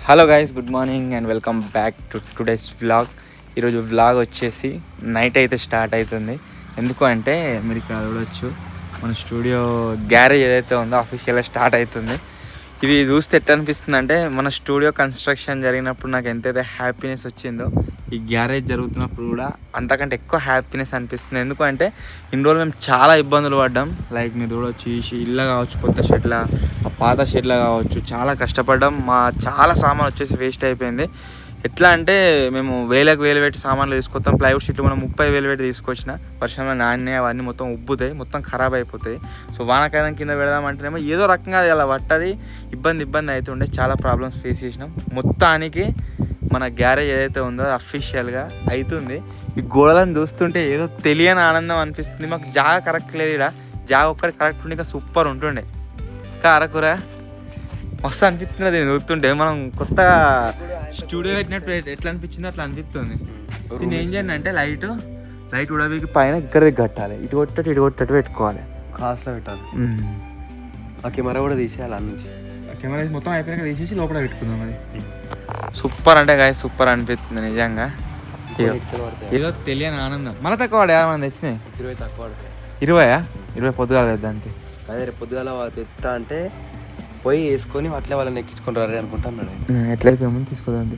Hello guys, good morning and welcome back to today's vlog. ఈరోజు vlog వచ్చేసి night అయితే start అవుతుంది. ఎందుకు అంటే మీరు ఇక్కడ చూడవచ్చు, మన స్టూడియో గ్యారేజ్ ఏదైతే ఉందో అఫీషియల్గా స్టార్ట్ అవుతుంది. ఇది చూస్తే ఎట్లా అనిపిస్తుంది అంటే, మన స్టూడియో కన్స్ట్రక్షన్ జరిగినప్పుడు నాకు ఎంతైతే హ్యాపీనెస్ వచ్చిందో, ఈ గ్యారేజ్ జరుగుతున్నప్పుడు కూడా అంతకంటే ఎక్కువ హ్యాపీనెస్ అనిపిస్తుంది. ఎందుకంటే ఇన్ని రోజులు మేము చాలా ఇబ్బందులు పడ్డాం. లైక్ మీరు చూడవచ్చు, ఈ ఇల్లు కావచ్చు, కొత్త షెడ్ల, పాత షెడ్ల కావచ్చు, చాలా కష్టపడ్డాం. మా చాలా సామాన్ వచ్చేసి వేస్ట్ అయిపోయింది. ఎట్లా అంటే మేము వేలకు వేలు పెట్టి సామాన్లు తీసుకొస్తాం. ప్లైవుడ్ షీట్లు మనం 30,000 పెట్టి తీసుకొచ్చిన వర్షంలో నాణ్య అవన్నీ మొత్తం ఉబ్బుతాయి, మొత్తం ఖరాబ్ అయిపోతాయి. సో వానకాలం కింద పెడదామంటేనేమో ఏదో రకంగా అలా పట్టది, ఇబ్బంది అవుతుండే. చాలా ప్రాబ్లమ్స్ ఫేస్ చేసినాం. మొత్తానికి మన గ్యారేజ్ ఏదైతే ఉందో అది అఫీషియల్గా అవుతుంది. ఈ గోడలను చూస్తుంటే ఏదో తెలియని ఆనందం అనిపిస్తుంది. మాకు జాగా కరెక్ట్ లేదు, ఇక్కడ జాగా ఒక్కటి కరెక్ట్ ఉండి ఇంకా సూపర్ ఉంటుండే. ఇంకా అరకురా మస్తు అనిపిస్తుంది. అది చూస్తుంటే మనం కొత్తగా స్టూడియో పెట్టినట్టు ఎట్లా అనిపించిందో అట్లా అనిపిస్తుంది. దీన్ని ఏం చేయండి అంటే లైట్ ఉడవికి పైన ఇక్కడ కట్టాలి, ఇటు కొట్టట్టు పెట్టుకోవాలి, కాస్ట్లో పెట్టాలి. ఆ కెమెరా కూడా తీసేయాలి, అన్ని కెమెరా మొత్తం అయిపోయాక తీసేసి లోపల పెట్టుకుందాం. అది సూపర్ అంటే గాయ సూపర్ అనిపిస్తుంది నిజంగా. ఏదో తెలియని ఆనందం. మళ్ళీ తక్కువ వాడు ఏమైనా తెచ్చినాయి? 20 తక్కువ పడతాయి. 20 పొద్దుగాల తెద్దానికి. అదే రేపు పొద్దుగాల తెస్తా అంటే పోయి వేసుకొని అట్లే వాళ్ళని ఎక్కించుకొని రారే అనుకుంటున్నాను. ఎట్లయితే ముందు తీసుకోదండి.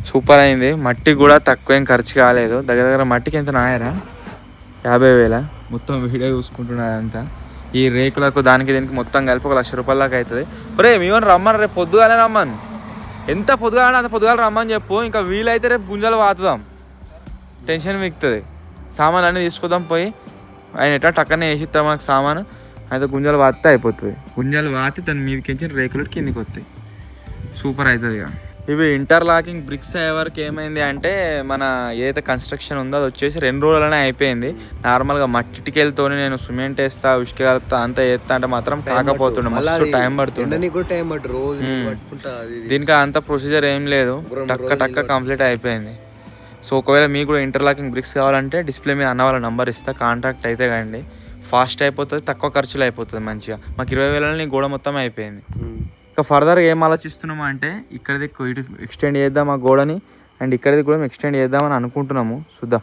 సూపర్ అయింది. మట్టి కూడా తక్కువ ఏం ఖర్చు కాలేదు. దగ్గర మట్టికి ఎంత నాయరా 50,000 మొత్తం వీడియో చూసుకుంటున్నారంతా. ఈ రేకులకు దానికి దీనికి మొత్తం కలిపి 1,00,000 రూపాయల దాకా అవుతుంది. ఒరే మీవని రమ్మని, రేపు పొద్దుగాలే రమ్మను. ఎంత పొద్దుగాలంటే అంత పొద్దుగాల రమ్మని చెప్పు. ఇంకా వీలైతే రేపు గుంజలు వాతుదాం, టెన్షన్ మిగుతుంది. సామాన్లు అన్నీ తీసుకుందాం పోయి. ఆయన ఎట్లా టక్కనే వేసి ఇస్తాం మనకు సామాను. అయితే గుంజలు వాతితే అయిపోతుంది. గుంజలు వాతి దాని మీదకించి రేకులు కిందికి వస్తాయి. సూపర్ అవుతుంది. ఇక ఇవి ఇంటర్లాకింగ్ బ్రిక్స్ అయ్యే వరకు ఏమైంది అంటే, మన ఏదైతే కన్స్ట్రక్షన్ ఉందో అది వచ్చేసి 2 రోజులనే అయిపోయింది. నార్మల్గా మట్టి ఇటుకలతో నేను సిమెంట్ వేస్తా, ఉష్క కలుపుతా, అంతా వేస్తా అంటే మాత్రం కాకపోతుండే, మస్తు టైం పడుతుంది. దీనికి అంత ప్రొసీజర్ ఏం లేదు, టక్క కంప్లీట్ అయిపోయింది. సో ఒకవేళ మీకు కూడా ఇంటర్లాకింగ్ బ్రిక్స్ కావాలంటే డిస్ప్లే మీద అన్న వాళ్ళ నంబర్ ఇస్తా, కాంటాక్ట్ అయితే కండి. ఫాస్ట్ అయిపోతుంది, తక్కువ ఖర్చులు అయిపోతుంది మంచిగా. మాకు 20,000 గోడ మొత్తం అయిపోయింది. ఇంకా ఫర్దర్గా ఏం ఆలోచిస్తున్నాము అంటే, ఇక్కడిది ఇటు ఎక్స్టెండ్ చేద్దాం ఆ గోడని, అండ్ ఇక్కడిది కూడా ఎక్స్టెండ్ చేద్దామని అనుకుంటున్నాము. చూద్దాం,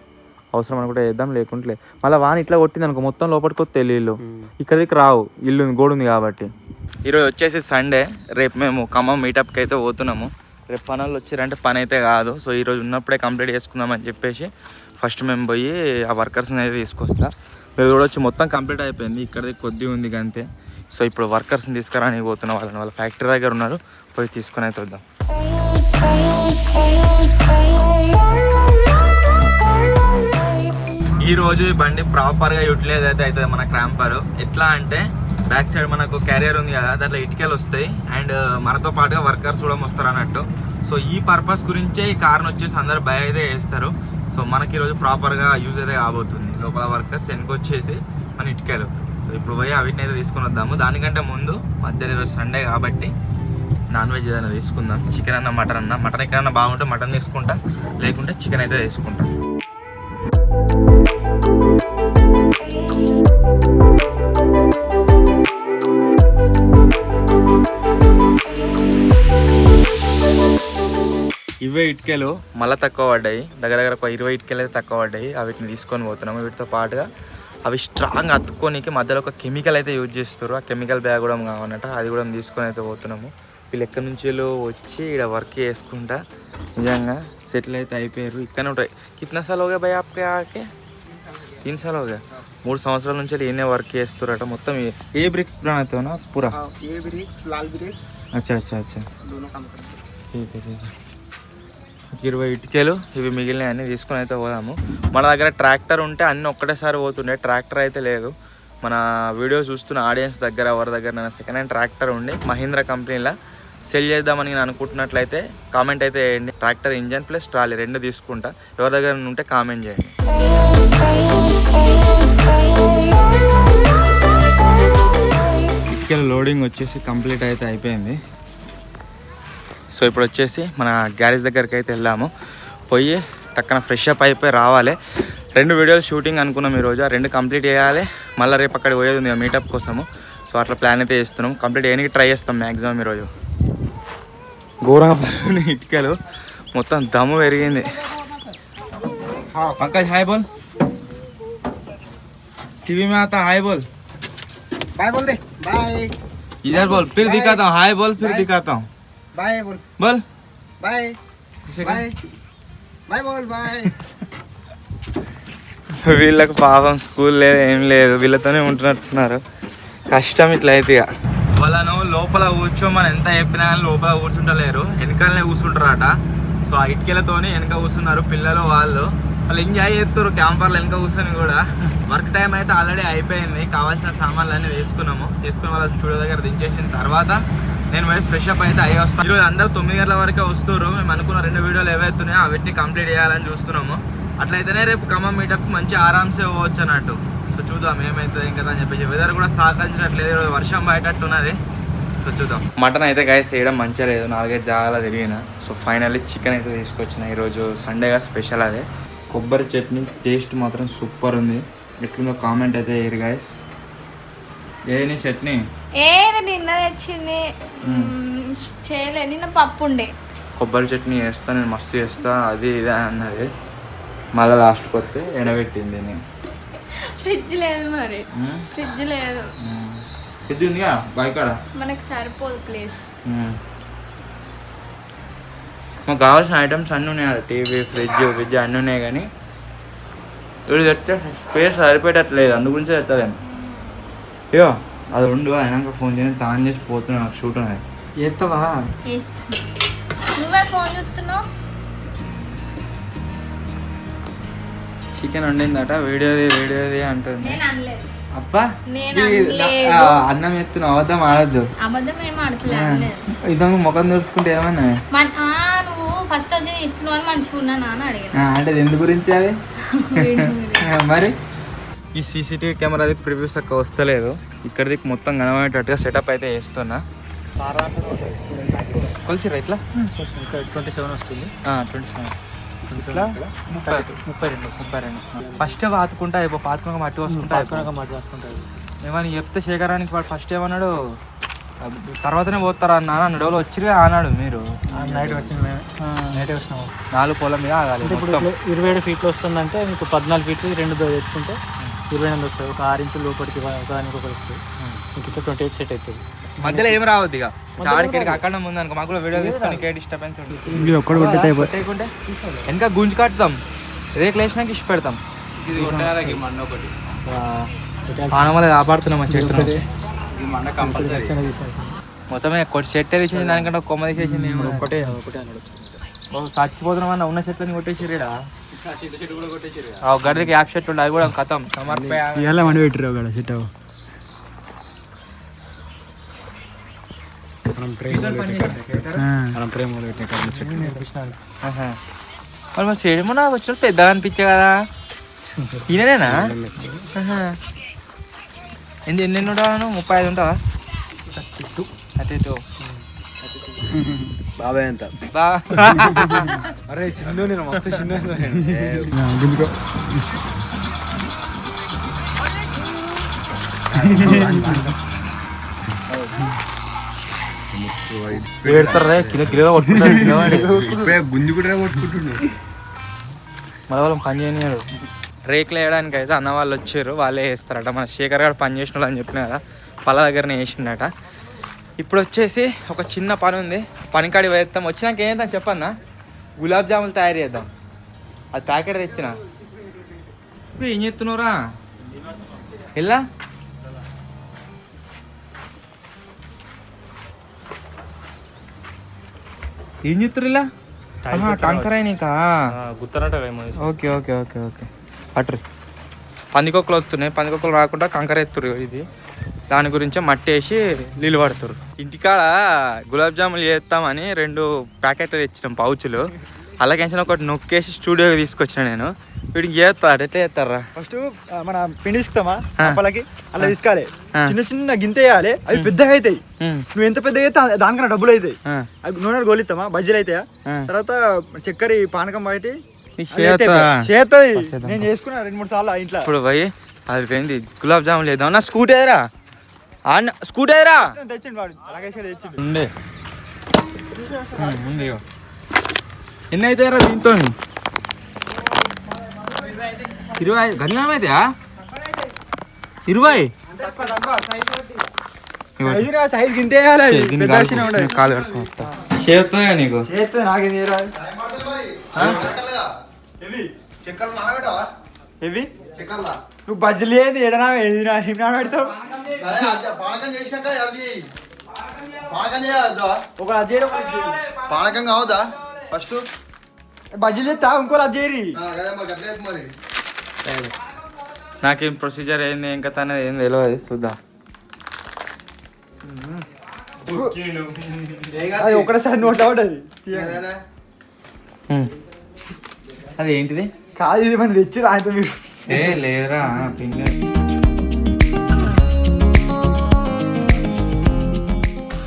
అవసరం అనుకుంటే చేద్దాం, లేకుంటే మళ్ళీ వాన ఇట్లా కొట్టింది అనుకో మొత్తం లోపలికి వస్తే ఇల్లు ఇక్కడికి రావు, ఇల్లు గోడ ఉంది కాబట్టి. ఈరోజు వచ్చేసి సండే, రేపు మేము ఖమ్మం మీటప్కి అయితే పోతున్నాము. రేపు పనులు వచ్చారంటే పని అయితే కాదు. సో ఈరోజు ఉన్నప్పుడే కంప్లీట్ చేసుకుందామని చెప్పేసి ఫస్ట్ మేము పోయి ఆ వర్కర్స్ని అయితే తీసుకొస్తా. మీరు చూడొచ్చు మొత్తం కంప్లీట్ అయిపోయింది, ఇక్కడిది కొద్ది ఉంది అంతే. సో ఇప్పుడు వర్కర్స్ని తీసుకురాని పోతున్న వాళ్ళ ఫ్యాక్టరీ దగ్గర ఉన్నారు, పోయి తీసుకొని అయితే వద్దాం. ఈరోజు ఈ బండి ప్రాపర్గా యూటిలైజ్ అయితే అవుతుంది. మన క్రాంపర్ ఎట్లా అంటే, బ్యాక్ సైడ్ మనకు క్యారియర్ ఉంది కదా, దాంట్లో ఇటుకలు వస్తాయి అండ్ మనతో పాటుగా వర్కర్స్ కూడా వస్తారు అన్నట్టు. సో ఈ పర్పస్ గురించే ఈ కార్ని వచ్చేసి అందరు బై అయితే వేస్తారు. సో మనకి ఈరోజు ప్రాపర్గా యూజ్ అయితే కాబోతుంది. లోపల వర్కర్స్ వెనుకొచ్చేసి మన ఇటుకలు. సో ఇప్పుడు పోయి వీటిని అయితే తీసుకొని వద్దాము. దానికంటే ముందు మధ్యలో ఈరోజు సండే కాబట్టి నాన్ వెజ్ ఏదైనా తీసుకుందాం. చికెన్ అన్న మటన్ ఎక్కడన్నా బాగుంటే మటన్ తీసుకుంటా, లేకుంటే చికెన్ అయితే తీసుకుంటా. ఇవే ఇటుకలు మళ్ళీ తక్కువ పడ్డాయి, దగ్గర ఒక 20 ఇటుకలు అయితే తక్కువ పడ్డాయి. వీటిని తీసుకొని పోతున్నాము. వీటితో పాటుగా అవి స్ట్రాంగ్ అతుక్కోనికి మధ్యలో ఒక కెమికల్ అయితే యూజ్ చేస్తారు. ఆ కెమికల్ బ్యాగ్ కూడా కావాలన్నట్టు, అది కూడా తీసుకొని అయితే పోతున్నాము. వీళ్ళు ఎక్కడి నుంచి వచ్చి ఇక్కడ వర్క్ చేసుకుంటా నిజంగా సెటిల్ అయితే అయిపోయారు. ఇక్కడనే ఉంటాయి. కిतना साल हो गया भाई आपके आके? 3 साल हो गया. 3 సంవత్సరాల నుంచి ఈయనే వర్క్ చేస్తారట. మొత్తం ఏ బ్రిక్స్ बनाते हो ना पूरा? ये ब्रिक्स, लाल ब्रिक्स, अच्छा दोनों काम करते हैं. ठीक है. 20 ఇటుకలు ఇవి మిగిలినవి అన్నీ తీసుకొని అయితే పోదాము. మన దగ్గర ట్రాక్టర్ ఉంటే అన్నీ ఒక్కటేసారి పోతుండే, ట్రాక్టర్ అయితే లేదు. మన వీడియో చూస్తున్న ఆడియన్స్ దగ్గర ఎవరి దగ్గర నేను సెకండ్ హ్యాండ్ ట్రాక్టర్ ఉండి మహీంద్రా కంపెనీలో సెల్ చేద్దామని నేను అనుకుంటున్నట్లయితే కామెంట్ అయితే చేయండి. ట్రాక్టర్ ఇంజన్ ప్లస్ ట్రాలీ 2 తీసుకుంటా. ఎవరి దగ్గర ఉంటే కామెంట్ చేయండి. ఇటుకల లోడింగ్ వచ్చేసి కంప్లీట్ అయితే అయిపోయింది. సో ఇప్పుడు వచ్చేసి మన గ్యారేజ్ దగ్గరికి అయితే వెళ్ళాము. పోయి టక్కన ఫ్రెష్ అప్ అయిపోయి రావాలి. 2 వీడియోలు షూటింగ్ అనుకున్నాం ఈరోజు, 2 కంప్లీట్ చేయాలి. మళ్ళీ రేపు అక్కడికి పోయేది ఉంది మీటప్ కోసము. సో అట్లా ప్లాన్ అయితే చేస్తున్నాం. కంప్లీట్ చేయడానికి ట్రై చేస్తాం మ్యాక్సిమం ఈరోజు. ఘోరంగా పడుతున్నాయి ఇటుకలు, మొత్తం దమ్ము పెరిగింది. పంకజ్ హాయ్ బోల్, टीवी में आता हाय बोल, बाय बोल दे, बाय इधर बोल, फिर दिखाता हूँ, हाय बोल, फिर दिखाता हूँ, बाय बोल, बोल बाय इसे बाय बाय बोल, बाय. వీళ్ళకి పాపం స్కూల్ లేదు ఏం లేదు, వీళ్ళతోనే ఉంటున్నట్టున్నారు. కష్టం ఇట్లా అయితే ఇక. వాళ్ళను లోపల కూర్చోమని ఎంత చెప్పినా కానీ లోపల కూర్చుంటలేరు, వెనకాలనే కూర్చుంటారట. సో ఆ ఇటుకలతోని వెనక కూర్చున్నారు పిల్లలు, వాళ్ళు ఎంజాయ్ చేస్తారు క్యాంపర్లు వెనక కూర్చొని కూడా. వర్క్ టైం అయితే ఆల్రెడీ అయిపోయింది, కావాల్సిన సామాన్లు అన్నీ తీసుకున్నాము. తీసుకుని వాళ్ళ స్టూడియో దగ్గర దించేసిన తర్వాత నేను పోయి ఫ్రెష్ అప్ అయితే అయ్యి వస్తాను. ఈరోజు అందరూ 9 గంటల వరకే వస్తారు. మేము అనుకున్న 2 వీడియోలు ఏవైతున్నాయో అవన్నీ కంప్లీట్ చేయాలని చూస్తున్నాము. అట్లయితేనే రేపు ఖమ్మం మీటప్ మంచి ఆరామ్సే పోవచ్చు అన్నట్టు. సో చూద్దాం ఏమవుతుంది ఇంకా అని చెప్పేసి. వెదర్ కూడా సహకరించినట్లేదు, వర్షం బయటట్టున్నది. సో చూద్దాం. మటన్ అయితే గాయస్ చేయడం మంచిగా లేదు, 4-5 జాగాలో తిరిగిన. సో ఫైనల్లీ చికెన్ అయితే తీసుకొచ్చిన. ఈరోజు సండేగా స్పెషల్ అదే. కొబ్బరి చట్నీ టేస్ట్ మాత్రం సూపర్ ఉంది. ఎట్లుందో కామెంట్ అయితే వేయరు గాయస్. ఏది చట్నీ? ఏది నిన్న తెచ్చింది చేయలే, నిన్న పప్పు ఉండే. కొబ్బరి చట్నీ వేస్తా నేను, మస్తు చేస్తా అది ఇదే అన్నది. మళ్ళీ లాస్ట్కి వస్తే ఎండబెట్టింది. నేను ఫ్రిడ్జ్ లేదు, మరి ఫ్రిడ్జ్ లేదు. ఫ్రిడ్జ్ ఉందిగా బయకాడ, మనకు సరిపోదు ప్లేస్. మాకు కావాల్సిన ఐటమ్స్ అన్నీ ఉన్నాయి, టీవీ ఫ్రిడ్జ్ అన్నీ ఉన్నాయి. కానీ ఇప్పుడు తెస్తే స్పేస్ సరిపెట్టట్లేదు, అందు గురించే తెస్తాను. అయ్యో అది ఉండు, అయినాక ఫోన్ చేయని తాను చేసి పోతున్నా, నాకు షూట్ ఉన్నది. ఎత్తవా? నువ్వే ఫోన్ చూస్తున్నావు. చికెన్ వండిందట, వీడియోది అంటుంది. నేను అనలేదు. అబ్బా నేను అన్నం ఎత్తున్నావు, అబద్ధం ఆడద్దు. అబద్ధం ఏం ఆడట్లేదు. ఇదొక ముఖం తెలుసుకుంటే ఏమన్నా నువ్వు ఫస్ట్ వచ్చి ఇస్తున్నావు అని మంచిగా ఉన్నానా అని అడిగిన. అంటే ఎందు గురించి అది మరి. ఈ సీసీటీవీ కెమెరా అది ప్రివ్యూస్ అక్క వస్తలేదు, ఇక్కడిది మొత్తం కనబడేటట్టుగా సెటప్ అయితే చేస్తున్నా. కొలిసిరా ఇట్లా 27 వస్తుంది. 27 ఇట్లా 32. ఫస్ట్ పాతుకుంటా పాతుకున్నాక మట్టి వస్తుంటా. ఏమని చెప్తే శేఖరానికి వాడు ఫస్ట్ ఏమన్నాడు, తర్వాతనే పోతారా అన్న అన్నాడు. వాళ్ళు వచ్చిగా అన్నాడు. మీరు నైట్ వచ్చింది, నైట్ వచ్చినాము. 4 పొలం మీద ఆగాలి. ఇప్పుడు 27 ఫీట్లు వస్తుందంటే మీకు 14 ఫీట్లు 2 తెచ్చుకుంటే 28 వస్తుంది. ఒక 6 ఇంచులు లోపలికి ఒకదానికి ఒకటి వస్తుంది. మీకు ఇట్లా 28 సెట్ అవుతుంది. మధ్యలో ఏం రావద్దు ఇక, చాడికి అక్కడ ముందు అనుకో, మాకు కూడా వీడియో తీసుకొని డిస్టర్బెన్స్ ఉంటుంది. ఒక్కటి వెనక గుంజు కట్టుతాం, రేకులు వేసినాక ఇష్ట పెడతాం. పానమల కాపాడుతున్నాం ఆ చెట్టు. మొత్తమే కొట్టి చెట్టు వేసేసింది, దానికంటే ఒక కొమ్మ తీసేసింది. ఒకటే అన్నాడు. చచ్చిపోతున్నాం అన్న, ఉన్న చెట్లని కొట్టేసిరా. గడికి యాప్ చెట్లు ఉండే, అది కూడా కథం సమర్పయ మండి పెట్టిరావు కదా చెట్టు. మనం ప్రేమ మరి మా చేయడమో వచ్చిన పెద్దగా అనిపించే కదా. ఈయననేనా? ఎన్ని ఉంటాను? 35 ఉంటావా? 32. బాబాయ్ ఎంత అరే చిన్న, నేను మస్తు చిన్న. పెడతారా కిలో గుంజు కూడా కొట్టుకుంటున్నాడు. మళ్ళీ వాళ్ళని పని చేయనియాడు. రేకులు వేయడానికి అయితే అన్న వాళ్ళు వచ్చారు, వాళ్ళే వేస్తారట. మన శేఖర్ గారు పని చేసిన వాళ్ళు అని చెప్పిన కదా, పళ్ళ దగ్గరనే వేసిండట. ఇప్పుడు వచ్చేసి ఒక చిన్న పని ఉంది, పనికాడి వేస్తాం. వచ్చినాక ఏంటో చెప్పన్నా, గులాబ్ జాములు తయారు చేద్దాం. అది ప్యాకెట్ తెచ్చిన. ఇప్పుడు ఏం చేస్తున్నావురా? ఎలా ఏం చెప్తారు ఇలా? కంకర అయినాక గుత్తనట. ఓకే ఓకే ఓకే ఓకే పట్టరు. పందికొక్కలు వస్తున్నాయి, పందికొక్కలు రాకుండా కంకర ఎత్తురు. ఇది దాని గురించే మట్టి వేసి నీళ్ళు పడుతురు. ఇంటికాడ గులాబ్ జాములు చేస్తామని 2 ప్యాకెట్లు తెచ్చినాం, పౌచులు. అలాగే ఒకటి నొక్కేసి స్టూడియోకి తీసుకొచ్చిన నేను. వీడికి చేస్తాడు. ఎట్లా చేస్తారా? ఫస్ట్ మన పిండి ఇస్తామా అప్పలకి అలా తీసుకోవాలి, చిన్న చిన్న గింత వేయాలి, అవి పెద్దగా అవుతాయి. నువ్వు ఎంత పెద్దగా అయితే దానికన్నా డబ్బులు అవుతాయి. అవి నూనె గోలిస్తామా, బజ్జీలు అవుతాయా. తర్వాత చక్కెర పానకం బయటి చేస్తుంది. నేను చేసుకున్నా 2-3 సార్లు ఇంట్లో. ఇప్పుడు పోయి అది పోయింది గులాబ్ జాములు చేద్దాం. నా స్కూటీ ఎదురా, స్కూటీ ఎదురా తెచ్చిండు వాడు, అలాగే తెచ్చిండు. ఉండే ముందు ఇగో. ఎన్ని అవుతాయరా దీంతో 20 గంటల అవుతాయా 20 సైజ్ గింతేయాలి పెద్ద విషయం ఉండదు. కాలు కట్టుకుంటా చేస్తాయా నీకు చేస్తే నాకేం చేయరా ఏవి నువ్వు బజ్జీలు ఏంది ఎడనా పెడతావు ఒక అజ్జేరు పానకం కావద్దా ఫస్ట్ బజ్జీలు ఎత్తా ఇంకో అజ్జేరి మరి నాకేం ప్రొసీజర్ ఏంది ఏం కథ అనేది ఏం తెలియదు చూద్దాం. అది ఒకటేసారి నోట్ అవుతుంది అది ఏంటిది కాదు ఇది మన తెచ్చి రాయితే మీరు ఏ లేదురా పిండి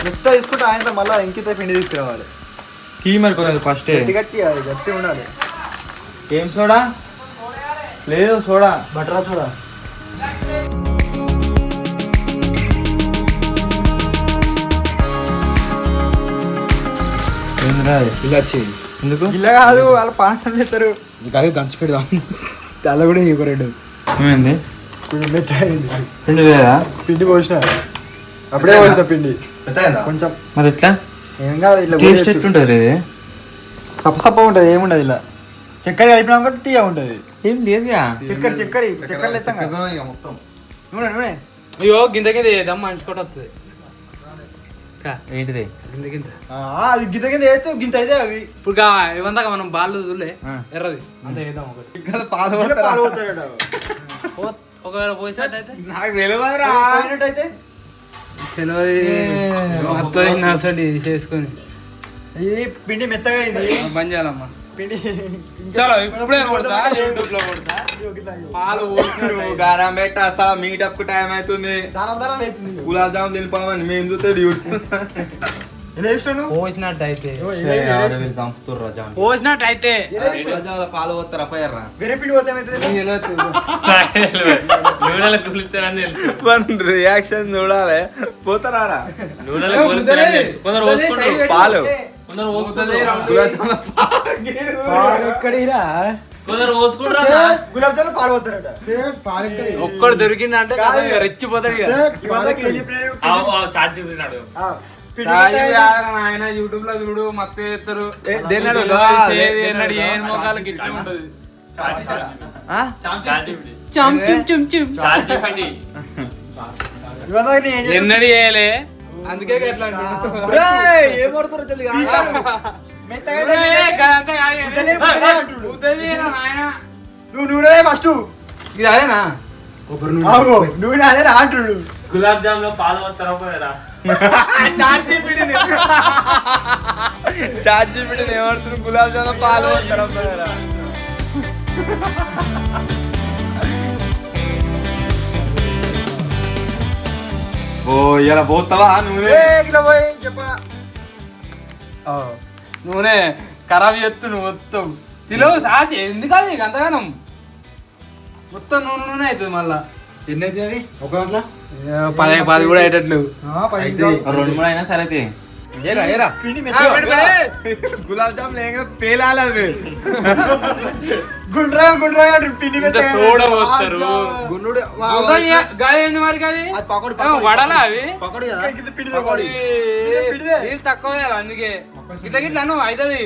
ఎంత తీసుకుంటే ఆయన మళ్ళీ ఇంకిత పిండి తీసుకురావాలి. కీ మరి కొంచెం ఫస్ట్ గట్టి గట్టి అది గట్టి ఉండాలి. ఏం సోడా లేదు సోడా బటరా చూడా ఏంద్రా ఇలా వచ్చేది ఎందుకు ఇలా కాదు వాళ్ళ పానకం చేస్తారు. ఇంకా దంచి పెడదాం. చాలా కూడా ఇవ్వ రెండు ఏమైంది కొంచెం మెత్తయింది పిండి లేదా పిండి పోసిన అప్పుడే పోసిన పిండి కొంచెం మరి ఎట్లా ఏం కాదు ఇట్లా టేస్ట్ ఎట్లుంటుంది ఇది సప్ప ఉంటుంది ఏముండదు. ఇలా చక్కెర కలిపినా కూడా తీయ ఉంటుంది. ఏం లేదుగా చక్కెర ఎత్తాం కదా మొత్తం నూనె నూనె అయ్యో గింత గింత చేద్దాం మంచుకోట వస్తుంది ఏంటిది గింత గింత అది గింత గింత వేస్తే గింత అయితే అవి ఇప్పుడు ఇవందాక మనం బాల్ చూడలే ఎర్రది అంత వేద్దాం ఒకటి పాలు పోతాడు. ఒకవేళ పోయినట్టు అయితే నాకు తెలియదురా పోయినట్టయితే తెలియదు నసండి చేసుకొని ఇది పిండి మెత్తగా అయింది. బంద్ చేయాలమ్మా పిండి చలో ఇప్పుడే కొడతా యూట్యూబ్ లో కొడతా పాలు పోసినట్టు గారం పెట్ట అసలు మీటప్ కు టైం అవుతుంది. దాని అవుతుంది. గులాబ్ జామున్ తినిపోమని మేము చూస్తే ఎలా ఇష్టం పోసినట్టు అయితే చంపుతుర్రా జామున్ పోసినట్టు అయితే పాలు పోతారా పోయారా వేరే పిండి పోతే నూనెలో కులుస్తానని తెలుసు రియాక్షన్ చూడాలి పోతారా నూనెలో కులుస్తానని తెలుసు కొందరు పోసుకుంటారు పాలు కొందరు పోస్తుంది ఎక్కడిరా కొందరు పోసుకుంటారు గులాబ్ జామున్ పాలు పోతారట. ఒక్కడు దొరికిందంటే రెచ్చిపోతాడు ఇక. ఆయన యూట్యూబ్ లో చూడు మత్తు చేస్తారు ఏనాడు ఏ మొఖాలు గిట్ల ఉంటది ఎన్నడి చేయలే అందుకే గట్లా నువ్వు నూనె ఫస్ట్ ఇది అదేనా నూనె అదే అంటుడు. గులాబ్ జామ్ లో పాలు వస్తారా పోయారా చార్జీ పెట్టి ఏమంటున్నారు గులాబ్ జామున్ పాలు పోతారా పోయారా ఓ ఇలా పోతావా నువ్వే నూనె ఖరాబ్ చేస్తు నువ్వు మొత్తం తిలో సాచి ఎందుకు అది అంతగానం మొత్తం నూనె నూనె అవుతుంది మళ్ళా. ఎన్ని అయితే అవి ఒక దాంట్లో 10 కూడా అయ్యేటట్లు 2-3 అయినా సరే పిండి గులాబ్ జామున్ లేక పేలాలి అవి గుండ్రా గుండ్రా పిండి సోడా పోస్తారు గున్నుడు గాయంది మరి అది వడలా అవి పిండి నీళ్ళు తక్కువ వేయాలి అందుకే ఇట్లా గిట్లా అను అవుతుంది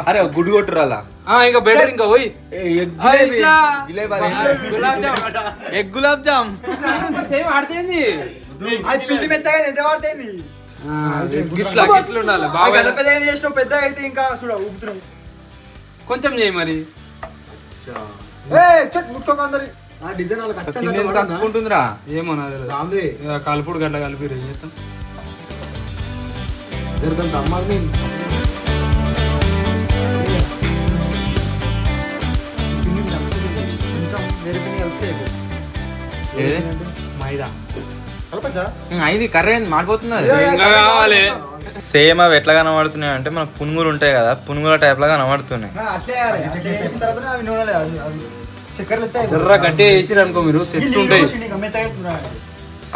అరే గుడ్డు కొట్టురాలా ఇంకా బెటర్ ఇంకా పోయి ఎగ్ గులాబ్ జామ్ సేమ్ ఆడుతుంది పిండి మెత్తగా ఎంత వాడుతుంది. గిట్లా గిట్ల ఉండాలి బాగా పెద్ద చేసినావు పెద్దగా అయితే ఇంకా చూడ ఊపుతున్నావు. కొంచెం చేయి మరి డిజైన్ తక్కువ ఏమో నాది కలుపుడు గట్ల కలిపి ఏం చేస్తాం మైదా ఇది కర్రీ మాడిపోతుంది ఇంకా కావాలి సేమ్ అవి ఎట్లా కనబడుతున్నాయి అంటే మన పునుగులు ఉంటాయి కదా పునుగుల టైప్ లా కనబడుతున్నాయి. ఎర్ర గట్టి వేసిరు అనుకో మీరు సెట్ ఉంటాయి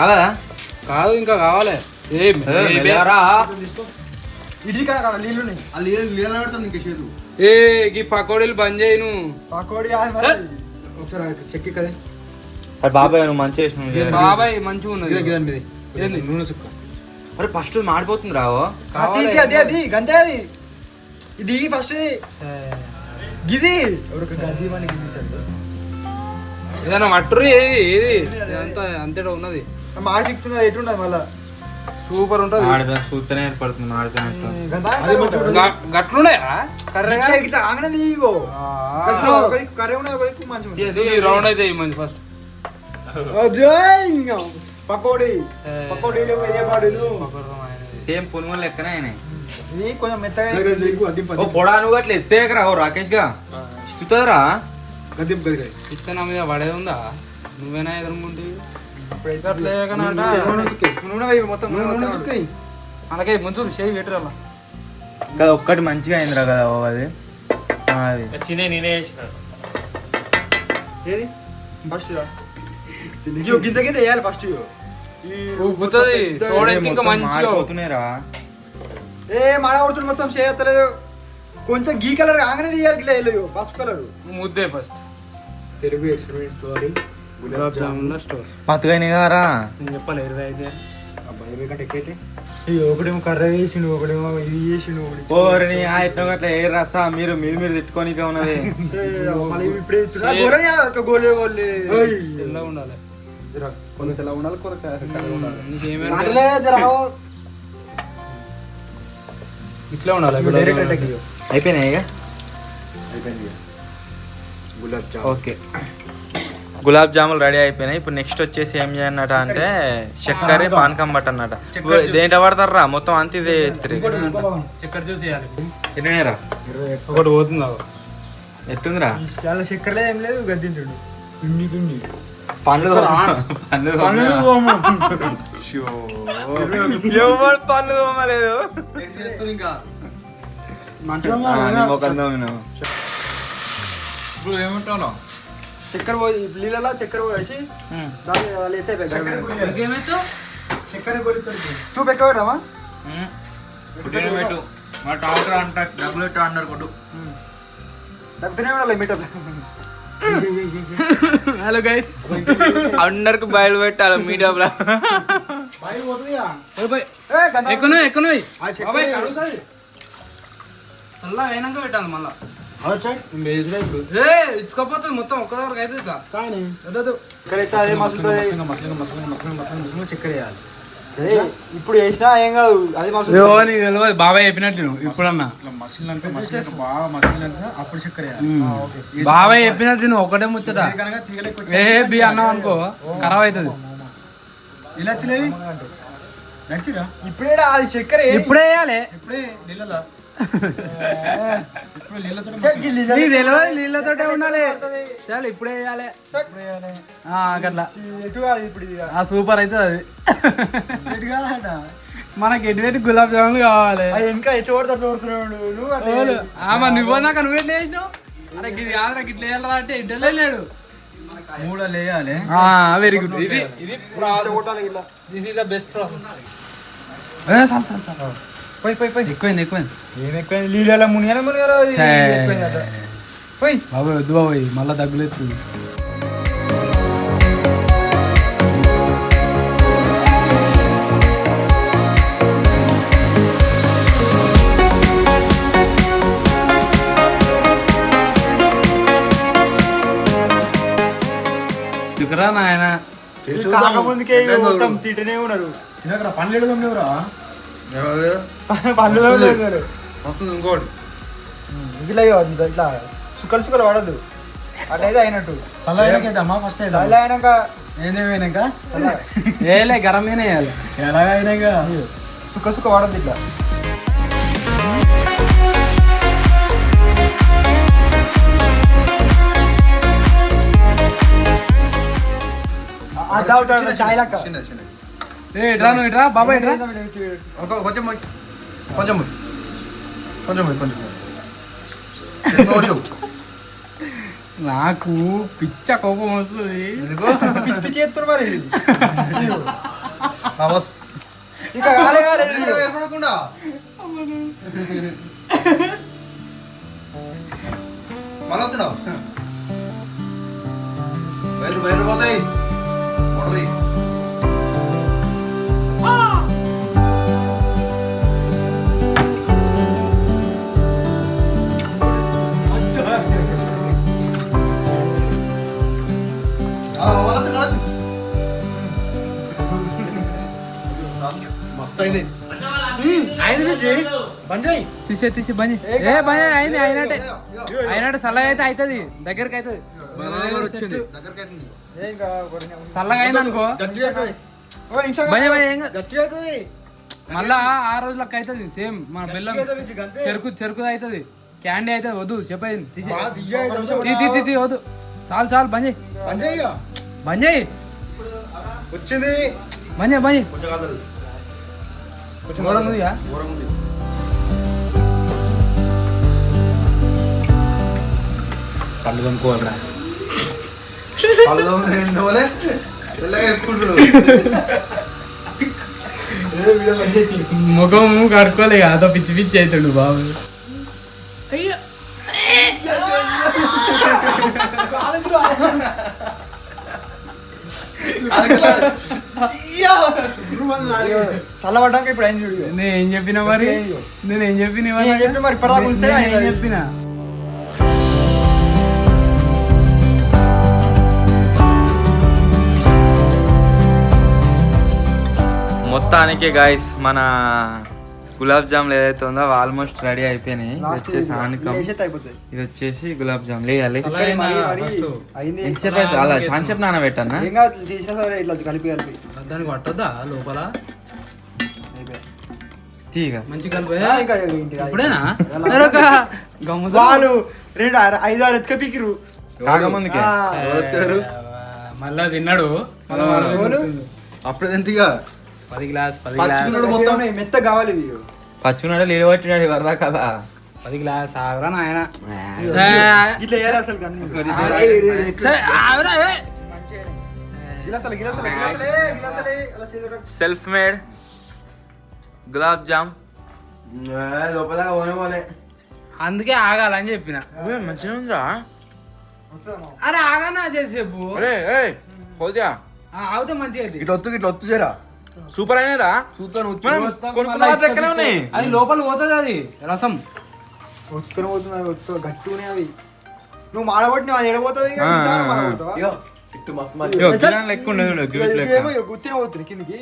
అలా కాదు ఇంకా కావాలి ఇది కదా నీళ్ళు ఉన్నాయి. నీళ్ళు పెడతాం నీకు చేదు. ఈ పకోడీలు బంద్ చేయి నువ్వు. పకోడీ కాదు మరి. ఒకసారి చెక్కి కదా అరే బాబాయ్ నువ్వు మంచి చేసినావు బాబాయ్ మంచిగా ఉన్నది. ఏంది నూనె సుక్క. అరే ఫస్ట్ మాడిపోతుంది రావో అది అది అది గంతే అది. ఇది ఫస్ట్ గిది ఎవరికి గది మన గిది తింటాడు. ఏదైనా మట్టురు ఏది ఏది అంతా అంతేటా ఉన్నది. మాట చెప్తుంది ఎటు ఉండదు మళ్ళా సూపర్ ఉంటది. చూస్తేనే ఏర్పడుతుంది మాడిపోయినట్టు గట్లున్నాయా కర్రీగా ఇట్లా ఆగనది ఇగో కర్రీ ఉన్నది మంచిగా రౌండ్ అయితే మంచి ఫస్ట్ పకోడీ పకోడీలు వేయబాడులు సేమ్ పునుగోలు లెక్కనే ఆయన ఇది కొంచెం మెత్తగా ఓ పొడా నువ్వు అట్లా ఎత్తేకరా ఓ రాకేష్ గా ఇస్తుందిరా చిత్త నా మీద పడేది ఉందా నువ్వేనా ఎదురుకుంటే నూనె వేయి మొత్తం అలాగే ముందు చేయి పెట్టరా కదా ఒక్కటి మంచిగా అయిందిరా కదా ఓ అది అది ఏది ఫస్ట్ గింత గింత వేయాలి ఫస్ట్ ఉబ్బుతుంది చూడడానికి ఇంకా మంచిగా అవుతున్నాయిరా ఏ మాడ కొడుతుంది మొత్తం చేయలేదు కొంచెం గీ కలర్ ఆగనే తీయాలి ఇట్లా వెళ్ళదు పసుపు కలర్ ముద్దే first Telugu experience story gulab jamun store పతుకైనా కదరా నేను చెప్పాలి 20 అయితే ఒకడేమో కర్ర వేసిండు ఒకడేమో ఇది చేసిండు ఓరిని ఆ ఎట్లా అట్లా ఏ రసా మీరు మీరు మీరు తిట్టుకోనికే ఉన్నది ఇప్పుడు గోలే గోలే తెల్లగా ఉండాలి కొన్ని తెల్ల ఉండాలి కొన్ని కర్ర ఉండాలి. నీకేమైనా ఇట్లా ఉండాలి అయిపోయినాయి ఇక అయిపోయింది. గులాబ్ జామ్. ఓకే గులాబ్ జాములు రెడీ అయిపోయినాయి. ఇప్పుడు నెక్స్ట్ వచ్చేసి ఏం చేయన్నట అంటే చక్కెర పానకం బట్ట అన్నట. దేంట పడతారా మొత్తం అంత ఇదే చక్కెర జ్యూస్ వేయాలి. ఎన్నిరా ఒకటి పోతుందా ఎత్తుందిరా చాలా చక్కెర ఏం లేదు గద్దించుడు పిండి పిండి పండ్లు పండ్లు తోమలేదు ఇంకా ఇప్పుడు ఏమంటావు చక్కెర పోయి నీళ్ళలో చక్కెర పోసి దాన్ని ఇంకేమైతే చక్కెర సూప్ ఎక్కువ పెడదామా పెట్టు మా టాక్టర్ అంట డబ్బులు పెట్టు అన్నారు కొట్టు తగ్గుతూనే ఉండాలి మీటర్ హలో గైస్ అందరికి బయలు పెట్టాలి మీడియా ఎక్కువ చల్ల అయినాక పెట్టాలి మళ్ళా ఇచ్చుకోపోతుంది మొత్తం ఒక్క దగ్గర అయితే చక్కెర వేయాలి ఇప్పుడు వేసినా ఏం కాదు అది తెలియదు బాబాయ్ చెప్పినట్టు ఇప్పుడన్నా అప్పుడు చక్కెర వేయాలి బాబాయ్ చెప్పినట్టు నువ్వు ఒకటే ముచ్చట ఏ బి అన్నావు అనుకో ఖరాబ్ అవుతుంది ఇలా వచ్చినవి ఇప్పుడే అది చక్కెర ఇప్పుడే వేయాలి ఇప్పుడే నీళ్ళలో తెలియదు నీళ్ళతోటే ఉండాలి చాలు ఇప్పుడే వేయాలి అట్లా సూపర్ అవుతుంది అది మనకి ఎటువంటి గులాబ్ జాములు కావాలి ఇంకా ఎటువంటి నువ్వు నాకు నువ్వు ఎట్లా వేసినావు అరే ఇది కాదురా ఇట్లా వేయాలరా అంటే ఇట్లా లేడు మూడు వేయాలి వెరీ గుడ్ ఇది this is the best process ఎక్కువైంది ఏమెక్కువైంది నీళ్ళ మునియాల పోయి బాబాయ్ వద్దు బాబాయ్ మళ్ళా దగ్గులేదు దిగురా నాయన కాకముందుకే మొత్తం తింటూనే ఉన్నారు పండ్లు పండ్లు ఇంకోటి ఇట్లా ఇట్లా సుక్కలు సుక్కలు పడద్దు అట్లయితే అయినట్టు చల్లగా ఫస్ట్ అయినాక ఏదేమైనాక వేయలే గరం మీద వేయాలి ఎలాగ అయినాక సుక్క సుక్క పడద్దు ఇట్లా చాయ్ లక్క ఇట్రా నువ్వు ఇట్రా బాబాయ్ ఇట్రా కొంచెం కొంచెం కొంచెం కొంచెం నాకు పిచ్చ కోపం వస్తుంది పిచ్చి పిచ్చి చేస్తారు మరి ఇక కాలే ఏర్పడకుండా మళ్ళీ వస్తున్నావు వైర్లు పోతాయి మొదలు మస్తు అయింది తీసి బంద్ ఏ బంద్ అయింది అయినట్టే చల్లగా అయితే అవుతుంది దగ్గరికి అవుతుంది చల్లగా అయింది అనుకో బంద్ మళ్ళా ఆ రోజులకు అవుతుంది సేమ్ మన బెల్లం చెరుకు అవుతుంది క్యాండీ అవుతుంది వద్దు చెప్పేది తీ వద్దు చాలు బంద్ చేయి వచ్చింది బంద్ చేయి ఘోరంగా ఉందిగా పళ్ళు కొనుక్కోవాలరా పళ్ళు ఎండవలే పిల్లగా వేసుకుంటాడు ముఖం కడుక్కోలే అదో పిచ్చి పిచ్చి అవుతాడు బాబు అయ్యో చల్లబడ్డాక ఇప్పుడు అయింది చూడు నేనేం చెప్పినా మరి నేనేం చెప్పిన మరి ఇప్పటిదాకా ఉంచితే ఆయన చెప్పిన మొత్తానికి గాయస్ మన గులాబ్ జాములు ఏదైతే ఉందో ఆల్మోస్ట్ రెడీ అయిపోయినాయి. ఇది వచ్చేసి ఆనకం, ఇది వచ్చేసి గులాబ్ జాములు వేయాలి. ఎంతసేపు అయితే అలా చాన్సేపు నానబెట్టన్నా కలిపి దానికి పట్టొద్దా లోపల తీగ మంచి కలిపి ఇప్పుడేనా వాళ్ళు 2-5-6 ఎత్తుక పీకిరు కాకముందుకే మళ్ళా తిన్నాడు అప్పుడు ఎంతగా 10 గ్లాస్ మెత్త కావాలి పచ్చున్నాడు నీళ్ళు పట్టినాడు వరదా కదా 10 గ్లాస్ ఆగరా నాయన ఇట్లా వేయాలి అసలు సెల్ఫ్ మేడ్ గులాబ్ జామ్ లోపల పోనే అందుకే ఆగాలని చెప్పిన మంచిగా ఉందిరా. అరే ఆగానా చేసేపు ఆగితే మంచిగా అయితే ఇట్లా ఒత్తు చేరా సూపర్ అయినారా చూస్తాను ఉన్నాయి. అది లోపల పోతుంది అది రసం వస్తున్న పోతుంది గట్టునే అవి నువ్వు మాడబట్టి అది ఎడబోతుంది లెక్క ఉండదు గుర్తిన పోతుంది కిందికి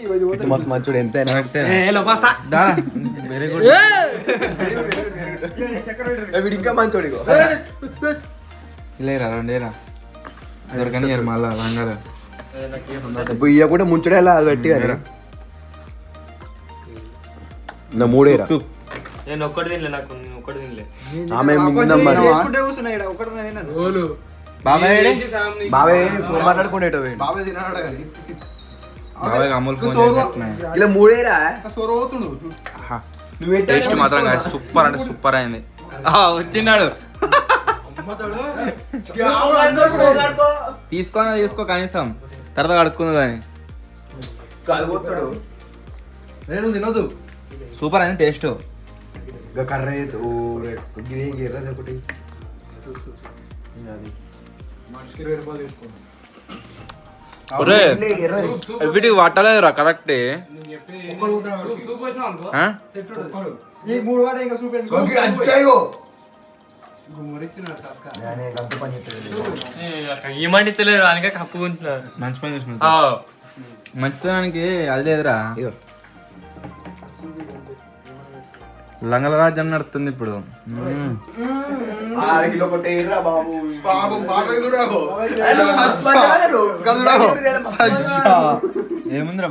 మస్తు మంచోడు ఎంత వెరీ గుడ్. వీడు ఇంకా మంచోడు లేరా రెండేరా దొరకని మళ్ళా లంగాలు ఇయ్య కూడా ముంచడే అలా అది పెట్టి నా మూడేరా నేను ఒక్కటి తినలే, నాకు ఒక్కటి తినలే. ఆమె మింగిందమ్మా బాబాయ్ బాబాయ్ ఫోన్ మాట్లాడుకునేటవి బాబాయ్ అమూల్ ఫోన్ ఇలా మూడేరా టేస్ట్ మాత్రం సూపర్ అంటే సూపర్ అయింది. వచ్చిన్నాడు తీసుకో కనీసం తర్వాత కడుక్కుంది కానీ నేను తినదు సూపర్ అయింది టేస్ట్. కర్ర వీటికి పట్టలేదురా కరెక్ట్. ఏమంటలేరు అందుకే కప్పు ఉంచినారు. మంచి పని చేసిన మంచితనానికి అది లేదురా. లంగల రాజ్యం నడుస్తుంది ఇప్పుడు. ఏముందిరా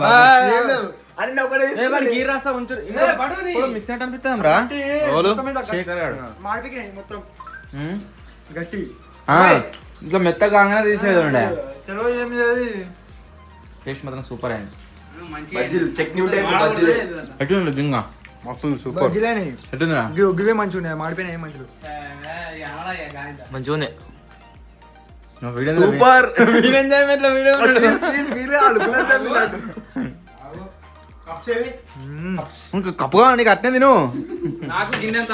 మిస్ అయినట్టు అనిపిస్తాం రా. ఇట్లా మెత్తగా కాగానే తీసేది ఉండే. టేస్ట్ మాత్రం సూపర్ అయింది. ఎట్లుంది జింగా సూపర్ ఎట్లుందిరా? గివే మంచిగా ఉన్నాయి మాడిపోయినా ఏం మంచిగా మంచిగా ఉంది. సూపర్ ఇంకా కప్పుగా నీకు అట్నే తిను. నాకు గిన్నెంత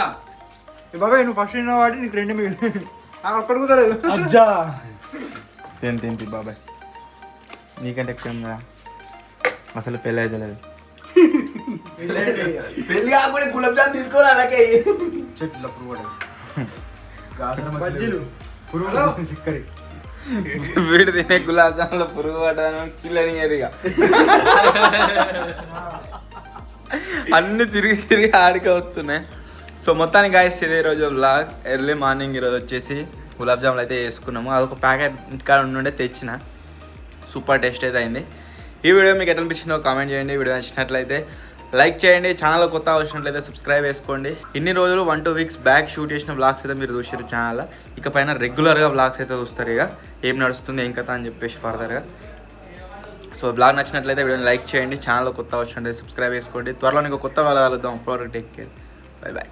బాబాయ్ నువ్వు ఫస్ట్ తిన్న వాటి నీకు 2 మిగిలి అక్కడ కుదరదు. అజ్జా తింటి బాబాయ్, నీకంటే ఎక్కువ ఏం కదా, అసలు పెళ్ళి అయితే లేదు. పెళ్లి కాకుండా గులాబ్ జామ్ తీసుకోరా అలాగే చెట్లు బజ్జీలు పురుగు చిక్కరి వీడు తినే గులాబ్ జాములో పురుగు పడ్డాను కిల్లని ఏదిగా అన్ని తిరిగి ఆడికి వస్తున్నాయి. సో మొత్తానికి గాయస్ ఇదే రోజు వ్లాగ్. ఎర్లీ మార్నింగ్ ఈరోజు వచ్చేసి గులాబ్ జాములు అయితే వేసుకున్నాము. అదొక ప్యాకెట్ ఇంటికాడ నుండే తెచ్చిన, సూపర్ టేస్ట్ అయితే అయింది. ఈ వీడియో మీకు ఎట్లా అనిపించిందో కామెంట్ చేయండి. వీడియో నచ్చినట్లయితే లైక్ చేయండి. ఛానల్లో కొత్త వచ్చినట్లయితే సబ్స్క్రైబ్ చేసుకోండి. ఇన్ని రోజులు 1-2 వీక్స్ బ్యాక్ షూట్ చేసిన వ్లాగ్స్ అయితే మీరు చూసారు ఛానల్లో. ఇకపైన రెగ్యులర్గా వ్లాగ్స్ అయితే చూస్తారు. ఇక ఏం నడుస్తుంది ఏం కథ అని చెప్పేసి ఫర్దర్గా. సో బ్లాగ్ నచ్చినట్లయితే వీడియోని లైక్ చేయండి. ఛానల్లో కొత్త వచ్చినట్లయితే సబ్స్క్రైబ్ చేసుకోండి. త్వరలో ఇంకో కొత్త వాళ్ళు కలుద్దాం. అప్పటివరకు టేక్ కేర్, బై బాయ్.